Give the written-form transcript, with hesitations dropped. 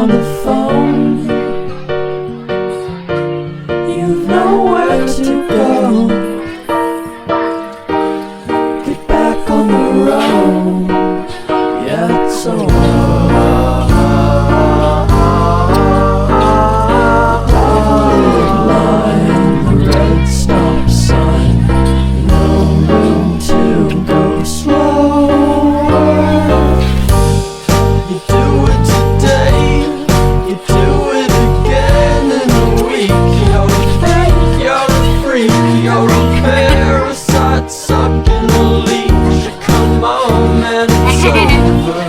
on the phone. You've nowhere to go. Get back on the road. Yeah, it's over. You're a parasite sucking a leech. Come on, man, it's over.